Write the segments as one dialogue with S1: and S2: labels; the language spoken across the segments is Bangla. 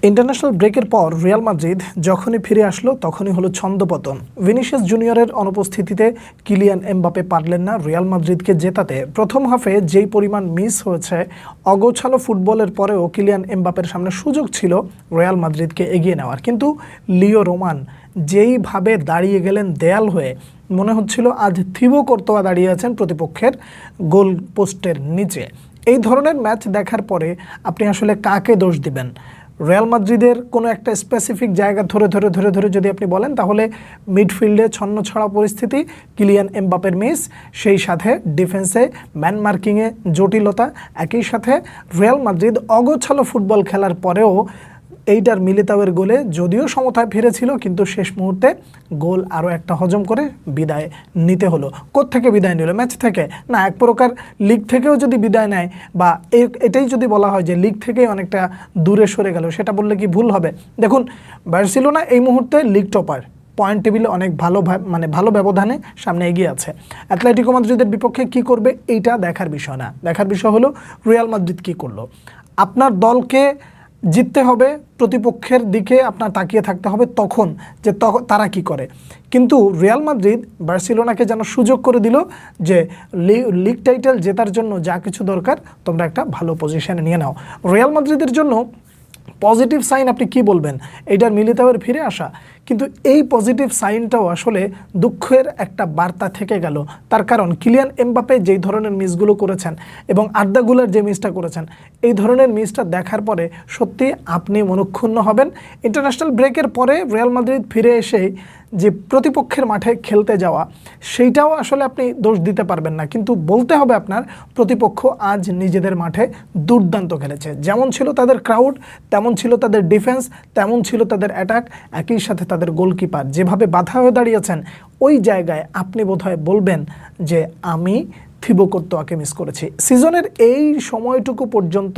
S1: ইন্টারন্যাশনাল ব্রেকের পর রিয়াল মাদ্রিদ যখনই ফিরে আসলো তখনই হলো ছন্দপতন। ভিনিসিয়াস জুনিয়রের অনুপস্থিতিতে কিলিয়ান এমবাপে পারলেন না রিয়াল মাদ্রিদকে জেতাতে। প্রথম হাফে যেই পরিমাণ মিস হয়েছে, অগোছালো ফুটবলের পরেও কিলিয়ান এমবাপের সামনে সুযোগ ছিল রিয়াল মাদ্রিদকে এগিয়ে নেওয়ার, কিন্তু লিও রোমান যেইভাবে দাঁড়িয়ে গেলেন দেয়াল হয়ে, মনে হচ্ছিল আজ থিবো কর্তোয়া দাঁড়িয়ে আছেন প্রতিপক্ষের গোল পোস্টের নিচে। এই ধরনের ম্যাচ দেখার পরে আপনি আসলে কাকে দোষ দিবেন? রিয়াল মাদ্রিদের কোনো একটা স্পেসিফিক জায়গা ধরে ধরে ধরে ধরে যদি আপনি বলেন, তাহলে মিডফিল্ডে ছন্নছাড়া পরিস্থিতি, কিলিয়ান এমবাপের মিস, সেই সাথে ডিফেন্সে ম্যান মার্কিংয়ে জটিলতা, একই সাথে রিয়াল মাদ্রিদ অগোছালো ফুটবল খেলার পরেও এইটার মিলিতাওয়ের গোলে যদিও সমতায় ফিরেছিল, কিন্তু শেষ মুহূর্তে গোল আরও একটা হজম করে বিদায় নিতে হলো। কোত্থেকে বিদায় নিল? ম্যাচ থেকে না, এক প্রকার লিগ থেকেও যদি বিদায় নেয়, বা এটাই যদি বলা হয় যে লিগ থেকেই অনেকটা দূরে সরে গেল, সেটা বললে কি ভুল হবে? দেখুন, বার্সেলোনা এই মুহূর্তে লিগ টপার, পয়েন্ট টেবিলে অনেক ভালো ব্যবধানে সামনে এগিয়ে আছে। অ্যাটলেটিকো মাদ্রিদের বিপক্ষে কি করবে এইটা দেখার বিষয় না, দেখার বিষয় হলো রিয়াল মাদ্রিদ কি করলো। আপনার দলকে জিততে হবে, প্রতিপক্ষের দিকে আপনার তাকিয়ে থাকতে হবে তখন যে তারা কি করে। কিন্তু রিয়াল মাদ্রিদ বার্সেলোনাকে যেন সুযোগ করে দিল যে লিগ টাইটেল জেতার জন্য যা কিছু দরকার তোমরা একটা ভালো পজিশনে নিয়ে নাও। রিয়াল মাদ্রিদের জন্য পজিটিভ সাইন আপনি কি বলবেন? এইটার মিলিতাওয়ের ফিরে আসা, কিন্তু এই পজিটিভ সাইনটাও আসলে দুঃখের একটা বার্তা থেকে গেল। তার কারণ কিলিয়ান এমবাপে যেই ধরনের মিসগুলো করেছেন এবং আর্দা গুলার যে মিসটা করেছেন, এই ধরনের মিসটা দেখার পরে সত্যি আপনি মনক্ষুণ্ণ হবেন। ইন্টারন্যাশনাল ব্রেকের পরে রিয়াল মাদ্রিদ ফিরে এসে যে প্রতিপক্ষের মাঠে খেলতে যাওয়া, সেইটাও আসলে আপনি দোষ দিতে পারবেন না, কিন্তু বলতে হবে আপনার প্রতিপক্ষ আজ নিজেদের মাঠে দুর্দান্ত খেলেছে। যেমন ছিল তাদের ক্রাউড, তেমন ছিল তাদের ডিফেন্স, তেমন ছিল তাদের অ্যাটাক, একই সাথে তাদের গোলকিপার যেভাবে বাধা হয়ে দাঁড়িয়েছেন, ওই জায়গায় আপনি বোধহয় বলবেন যে আমি থিবো কর্তোয়াকে মিস করেছি। সিজনের এই সময়টুকু পর্যন্ত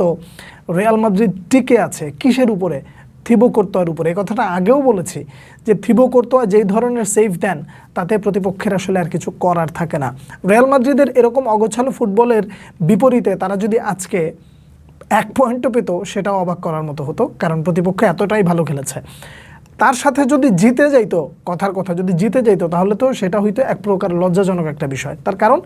S1: রিয়াল মাদ্রিদ টিকে আছে কিসের উপরে? থিবো কর্তোয়ার উপরে। এই কথাটা আগেও বলেছি যে থিবো কর্তোয়া যেই ধরনের সেভ দেন, তাতে প্রতিপক্ষের আসলে আর কিছু করার থাকে না। রিয়াল মাদ্রিদের এরকম অগোছালো ফুটবলের বিপরীতে তারা যদি আজকে 1 পয়েন্টও পেত, সেটাও অবাক করার মতো হতো, কারণ প্রতিপক্ষ এতটাই ভালো খেলেছে। তার সাথে যদি জিতে যাইতো, কথার কথা যদি জিতে যাইতো, তাহলে তো সেটা হইতো এক প্রকার লজ্জাজনক একটা বিষয়। তার কারণ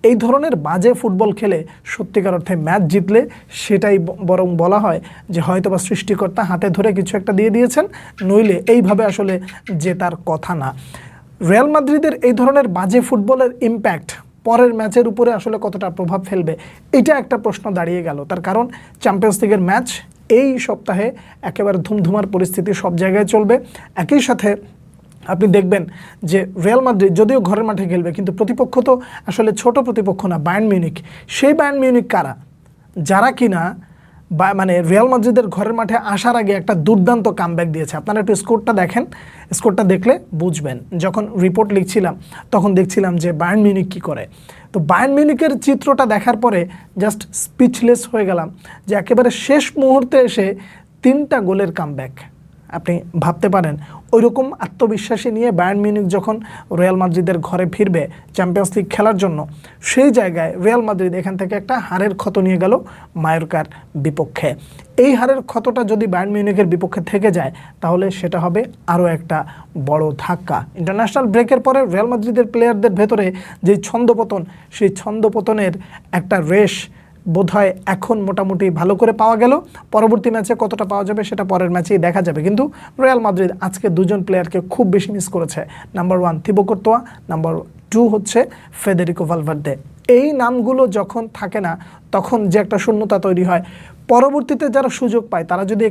S1: এই ধরনের বাজে ফুটবল খেলে সত্যিকার অর্থে ম্যাচ জিতলে সেটাই বরং বলা হয় যে হয়তোবা সৃষ্টিকর্তা হাতে ধরে কিছু একটা দিয়ে দিয়েছেন, নইলে এইভাবে আসলে জেতার কথা না। রিয়াল মাদ্রিদের এই ধরনের বাজে ফুটবলের ইম্প্যাক্ট পরের ম্যাচের উপরে আসলে কতটা প্রভাব ফেলবে, এটা একটা প্রশ্ন দাঁড়িয়ে গেল। তার কারণ চ্যাম্পিয়ন্স লিগের ম্যাচ এই সপ্তাহে একেবারে ধুমধুমার পরিস্থিতি সব জায়গায় চলবে। একই সাথে আপনি দেখবেন যে রিয়াল মাদ্রিদ যদিও ঘরের মাঠে খেলবে, কিন্তু প্রতিপক্ষ তো আসলে ছোট প্রতিপক্ষ না, বায়ার্ন মিউনিখ। সেই বায়ার্ন মিউনিখ কারা? যারা কিনা রিয়াল মাদ্রিদের ঘরের মাঠে আসার আগে একটা দুর্দান্ত কামব্যাক দিয়েছে। আপনারা একটু স্কোরটা দেখেন, স্কোরটা দেখলে বুঝবেন। যখন রিপোর্ট লিখছিলাম তখন দেখছিলাম যে বায়ার্ন মিউনিখ কী করে। তো বায়ার্ন মিউনিখের চিত্রটা দেখার পরে জাস্ট স্পিচলেস হয়ে গেলাম যে একেবারে শেষ মুহূর্তে এসে 3টা গোলের কামব্যাক। আপনি ভাবতে পারেন ওইরকম আত্মবিশ্বাসী নিয়ে বায়ার্ন মিউনিখ যখন রিয়াল মাদ্রিদের ঘরে ফিরবে চ্যাম্পিয়ন্স লিগ খেলার জন্য, সেই জায়গায় রিয়াল মাদ্রিদ এখান থেকে একটা হারের ক্ষত নিয়ে গেল মায়োর্কার বিপক্ষে। এই হারের ক্ষতটা যদি বায়ার্ন মিউনিখের বিপক্ষে থেকে যায়, তাহলে সেটা হবে আরও একটা বড় ধাক্কা। ইন্টারন্যাশনাল ব্রেকের পরে রিয়াল মাদ্রিদের প্লেয়ারদের ভেতরে যে ছন্দপতন, সেই ছন্দপতনের একটা রেশ বোধহয় এখন মোটামুটি ভালো করে পাওয়া গেল। পরবর্তী ম্যাচে কতটা পাওয়া যাবে সেটা পরের ম্যাচেই দেখা যাবে। কিন্তু রিয়াল মাদ্রিদ আজকে 2জন প্লেয়ারকে খুব বেশি মিস করেছে। নাম্বার 1 থিবো কর্তোয়া, নাম্বার 2 হচ্ছে ফেদেরিকো ভালভার্দে। এই নামগুলো যখন থাকে না, তখন যে একটা শূন্যতা তৈরি হয়। পরবর্তীতে যারা সুযোগ পায়, তারা যদি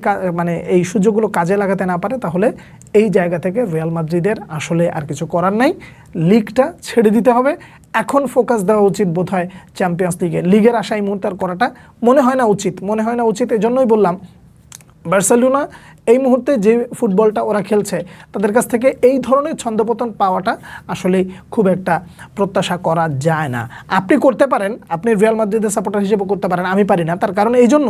S1: এই সুযোগগুলো কাজে লাগাতে না পারে, তাহলে এই জায়গা থেকে রিয়াল মাদ্রিদের আসলে আর কিছু করার নাই, লিগটা ছেড়ে দিতে হবে। এখন ফোকাস দেওয়া উচিত বোধহয় চ্যাম্পিয়ন্স লিগে। লিগের আশা এই মুহূর্তে আর করাটা মনে হয় না উচিত। এজন্যই বললাম বার্সেলোনা এই মুহূর্তে যে ফুটবলটা ওরা খেলছে, তাদের কাছ থেকে এই ধরনের ছন্দপতন পাওয়াটা আসলে খুব একটা প্রত্যাশা করা যায় না। আপনি করতে পারেন, আপনি রিয়াল মাদ্রিদের সাপোর্টার হিসেবে করতে পারেন, আমি পারি না। তার কারণ এই জন্য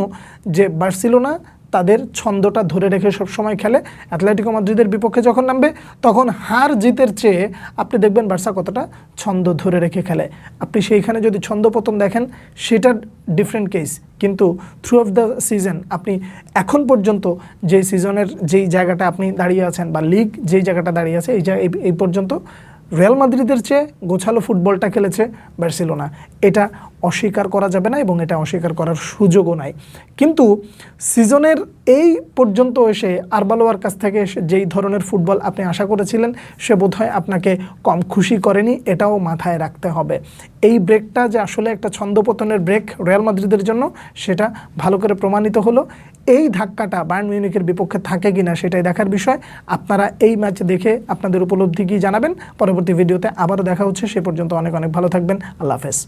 S1: যে বার্সেলোনা তাদের ছন্দটা ধরে রেখে সবসময় খেলে। অ্যাটলেটিকো মাদ্রিদের বিপক্ষে যখন নামবে তখন হার জিতের চেয়ে আপনি দেখবেন বার্সা কতটা ছন্দ ধরে রেখে খেলে। আপনি সেইখানে যদি ছন্দপতন দেখেন সেটা ডিফারেন্ট কেস, কিন্তু থ্রু অফ দ্য সিজন আপনি এখন পর্যন্ত যে সিজনের যেই জায়গাটা আপনি দাঁড়িয়ে আছেন বা লিগ যেই জায়গাটা দাঁড়িয়ে আছে এই পর্যন্ত রিয়াল মাদ্রিদের চেয়ে গোছালো ফুটবলটা খেলেছে বার্সেলোনা। এটা অস্বীকার করা যাবে না এবং এটা অস্বীকার করার সুযোগও নাই। কিন্তু সিজনের এই পর্যন্ত এসে আরবালোয়ার কাছ থেকে যেই ধরনের ফুটবল আপনি আশা করেছিলেন সে বোধহয় আপনাকে কম খুশি করেনি, এটাও মাথায় রাখতে হবে। এই ব্রেকটা যে আসলে একটা ছন্দপতনের ব্রেক রিয়াল মাদ্রিদের জন্য সেটা ভালো করে প্রমাণিত হলো। এই ধাক্কাটা বায়ার্ন মিউনিখের বিপক্ষে থাকে কিনা সেটাই দেখার বিষয়। আপনারা এই ম্যাচ দেখে আপনাদের উপলব্ধি কি জানাবেন। পরবর্তী ভিডিওতে আবারও দেখা হচ্ছে, সে পর্যন্ত অনেক অনেক ভালো থাকবেন। আল্লাহ হাফেজ।